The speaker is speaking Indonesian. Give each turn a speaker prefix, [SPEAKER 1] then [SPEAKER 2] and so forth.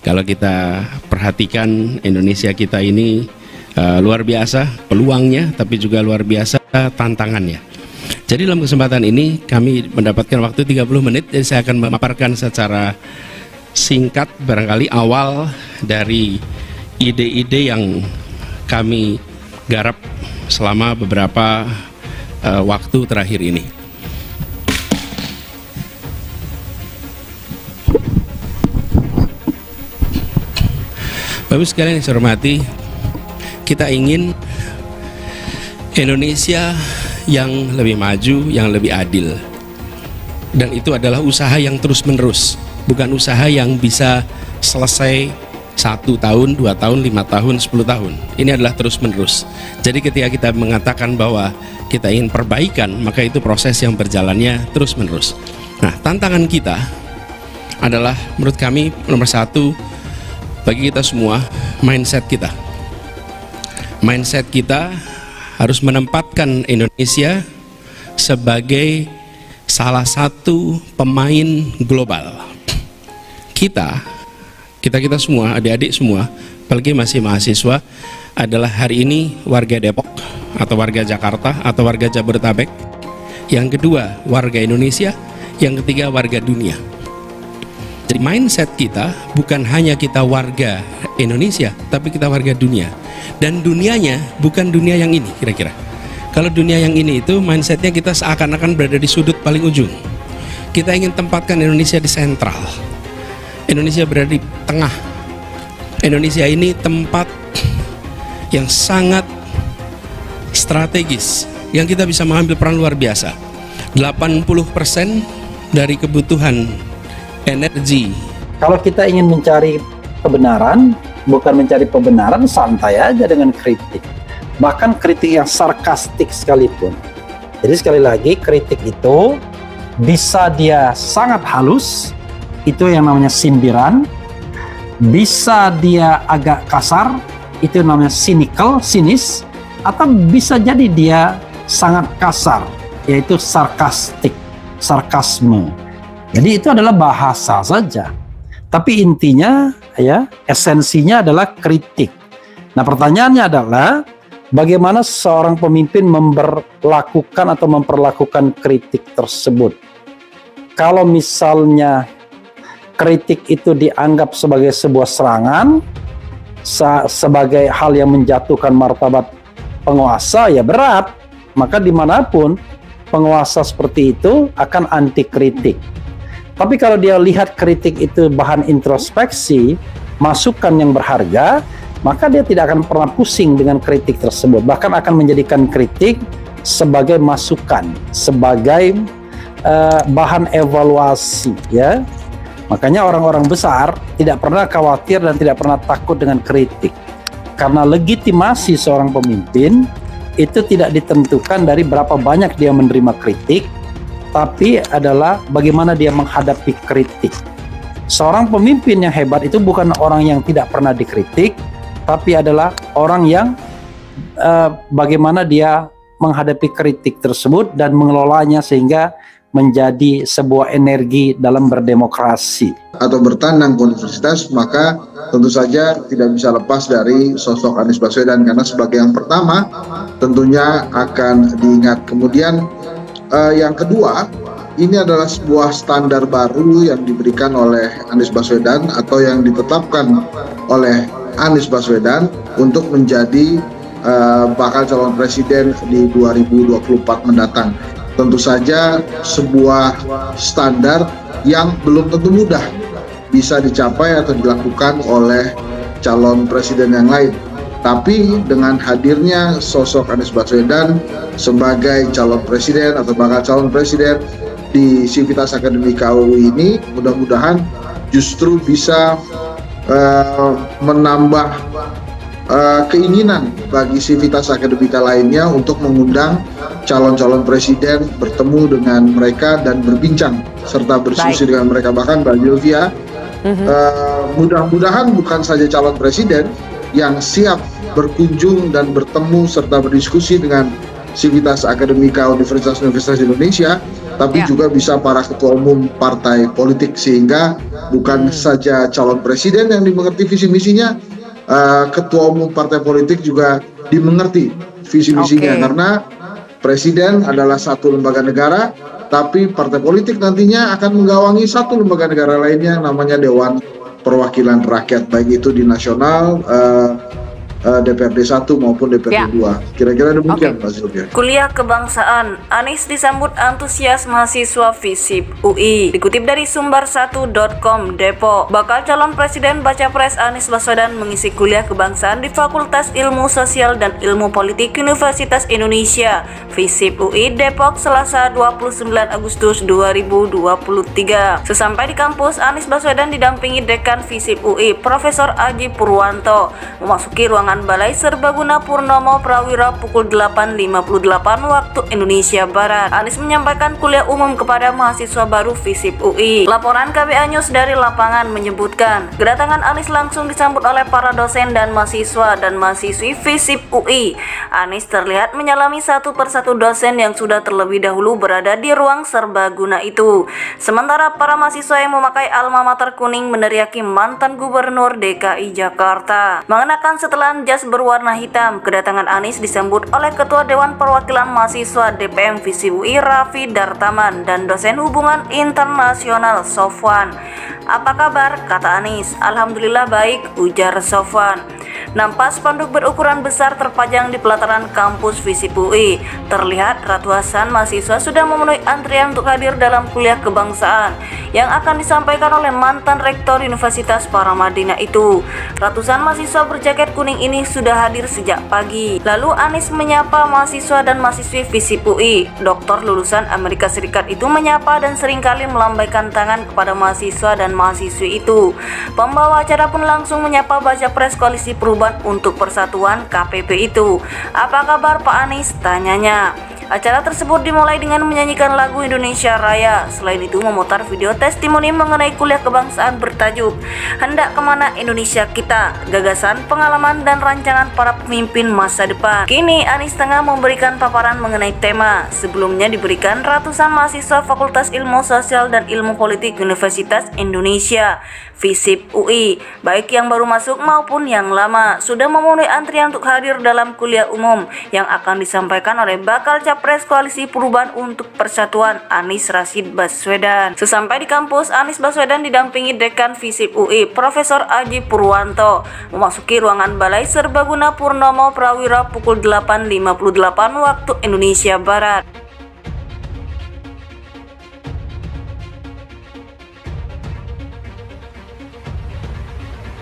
[SPEAKER 1] Kalau kita perhatikan Indonesia kita ini luar biasa peluangnya, tapi juga luar biasa tantangannya. Jadi dalam kesempatan ini kami mendapatkan waktu 30 menit, jadi saya akan memaparkan secara singkat barangkali awal dari ide-ide yang kami garap selama beberapa waktu terakhir ini. Bapak sekalian yang saya hormati, kita ingin Indonesia yang lebih maju, yang lebih adil. Dan itu adalah usaha yang terus-menerus, bukan usaha yang bisa selesai 1 tahun, 2 tahun, 5 tahun, 10 tahun. Ini adalah terus-menerus. Jadi ketika kita mengatakan bahwa kita ingin perbaikan, maka itu proses yang berjalannya terus-menerus. Nah, tantangan kita adalah menurut kami nomor 1, bagi kita semua, mindset kita. Mindset kita harus menempatkan Indonesia sebagai salah satu pemain global. Kita semua, adik-adik semua, apalagi masih mahasiswa, adalah hari ini warga Depok atau warga Jakarta atau warga Jabodetabek. Yang kedua, warga Indonesia. Yang ketiga, warga dunia. Jadi mindset kita bukan hanya kita warga Indonesia, tapi kita warga dunia. Dan dunianya bukan dunia yang ini kira-kira. Kalau dunia yang ini itu mindsetnya kita seakan-akan berada di sudut paling ujung. Kita ingin tempatkan Indonesia di sentral. Indonesia berada di tengah. Indonesia ini tempat yang sangat strategis, yang kita bisa mengambil peran luar biasa. 80% dari kebutuhan energi.
[SPEAKER 2] Kalau kita ingin mencari kebenaran, bukan mencari pembenaran, santai aja dengan kritik. Bahkan kritik yang sarkastik sekalipun. Jadi sekali lagi, kritik itu bisa dia sangat halus, itu yang namanya sindiran. Bisa dia agak kasar, itu namanya cynical, sinis. Atau bisa jadi dia sangat kasar, yaitu sarkastik, sarkasme. Jadi itu adalah bahasa saja. Tapi intinya, ya, esensinya adalah kritik. Nah, pertanyaannya adalah bagaimana seorang pemimpin memperlakukan atau memperlakukan kritik tersebut. Kalau misalnya kritik itu dianggap sebagai sebuah serangan, sebagai hal yang menjatuhkan martabat penguasa, ya berat. Maka dimanapun penguasa seperti itu akan anti kritik. Tapi kalau dia lihat kritik itu bahan introspeksi, masukan yang berharga, maka dia tidak akan pernah pusing dengan kritik tersebut. Bahkan akan menjadikan kritik sebagai masukan, sebagai bahan evaluasi, ya. Makanya orang-orang besar tidak pernah khawatir dan tidak pernah takut dengan kritik. Karena legitimasi seorang pemimpin itu tidak ditentukan dari berapa banyak dia menerima kritik, tapi adalah bagaimana dia menghadapi kritik. Seorang pemimpin yang hebat itu bukan orang yang tidak pernah dikritik, tapi adalah orang yang bagaimana dia menghadapi kritik tersebut dan mengelolanya sehingga menjadi sebuah energi dalam berdemokrasi.
[SPEAKER 3] Atau bertandang ke universitas, maka tentu saja tidak bisa lepas dari sosok Anies Baswedan, karena sebagai yang pertama tentunya akan diingat. Kemudian yang kedua, ini adalah sebuah standar baru yang diberikan oleh Anies Baswedan atau yang ditetapkan oleh Anies Baswedan untuk menjadi bakal calon presiden di 2024 mendatang. Tentu saja sebuah standar yang belum tentu mudah bisa dicapai atau dilakukan oleh calon presiden yang lain. Tapi dengan hadirnya sosok Anies Baswedan sebagai calon presiden atau bakal calon presiden di Sivitas Akademika UU ini, mudah-mudahan justru bisa menambah keinginan bagi Sivitas Akademika lainnya untuk mengundang calon-calon presiden bertemu dengan mereka dan berbincang serta berdiskusi dengan mereka. Bahkan Mbak Sylvia, mudah-mudahan bukan saja calon presiden yang siap berkunjung dan bertemu serta berdiskusi dengan Sivitas Akademika Universitas-Universitas Indonesia, tapi juga bisa para ketua umum partai politik, sehingga bukan saja calon presiden yang dimengerti visi misinya, ketua umum partai politik juga dimengerti visi misinya, karena presiden adalah satu lembaga negara, tapi partai politik nantinya akan menggawangi satu lembaga negara lainnya, namanya Dewan Perwakilan Rakyat, baik itu di nasional, DPRD 1 maupun DPRD 2. Kira-kira demikian, Pak Zulkifli.
[SPEAKER 4] Kuliah kebangsaan, Anies disambut antusias mahasiswa FISIP UI. Dikutip dari sumber1.com Depok, bakal calon presiden baca pres Anies Baswedan mengisi kuliah kebangsaan di Fakultas Ilmu Sosial dan Ilmu Politik Universitas Indonesia FISIP UI Depok Selasa 29 Agustus 2023. Sesampai di kampus, Anies Baswedan didampingi Dekan FISIP UI Profesor Aji Purwanto memasuki ruangan Balai Serbaguna Purnomo Prawira pukul 8.58 waktu Indonesia Barat. Anies menyampaikan kuliah umum kepada mahasiswa baru FISIP UI. Laporan KBA News dari lapangan menyebutkan, kedatangan Anies langsung disambut oleh para dosen dan mahasiswa dan mahasiswi FISIP UI. Anies terlihat menyalami satu persatu dosen yang sudah terlebih dahulu berada di ruang serbaguna itu. Sementara para mahasiswa yang memakai alma mater kuning meneriaki mantan Gubernur DKI Jakarta. Mengenakan setelan jas berwarna hitam, kedatangan Anies disambut oleh Ketua Dewan Perwakilan Mahasiswa DPM FISIP UI Raffi Dartaman dan dosen hubungan internasional Sofwan. Apa kabar? Kata Anies. Alhamdulillah baik, ujar Sofwan. Nampak spanduk berukuran besar terpajang di pelataran kampus FISIP UI. Terlihat ratusan mahasiswa sudah memenuhi antrian untuk hadir dalam kuliah kebangsaan yang akan disampaikan oleh mantan Rektor Universitas Paramadina itu. Ratusan mahasiswa berjaket kuning ini sudah hadir sejak pagi. Lalu Anies menyapa mahasiswa dan mahasiswi FISIP UI. Doktor lulusan Amerika Serikat itu menyapa dan seringkali melambaikan tangan kepada mahasiswa dan mahasiswi itu. Pembawa acara pun langsung menyapa baca pres Koalisi Perubahan untuk Persatuan KPP itu. Apa kabar Pak Anies? Tanyanya. Acara tersebut dimulai dengan menyanyikan lagu Indonesia Raya. Selain itu memutar video testimoni mengenai kuliah kebangsaan bertajuk Hendak Kemana Indonesia Kita, gagasan, pengalaman, dan rancangan para pemimpin masa depan. Kini Anies tengah memberikan paparan mengenai tema. Sebelumnya diberikan ratusan mahasiswa Fakultas Ilmu Sosial dan Ilmu Politik Universitas Indonesia FISIP UI, baik yang baru masuk maupun yang lama, sudah memenuhi antrian untuk hadir dalam kuliah umum yang akan disampaikan oleh bakal Capres Koalisi Perubahan untuk Persatuan Anies Rashid Baswedan. Sesampai di kampus, Anies Baswedan didampingi Dekan FISIP UI Profesor Aji Purwanto memasuki ruangan Balai Serbaguna Purnomo Prawira pukul 8.58 waktu Indonesia Barat.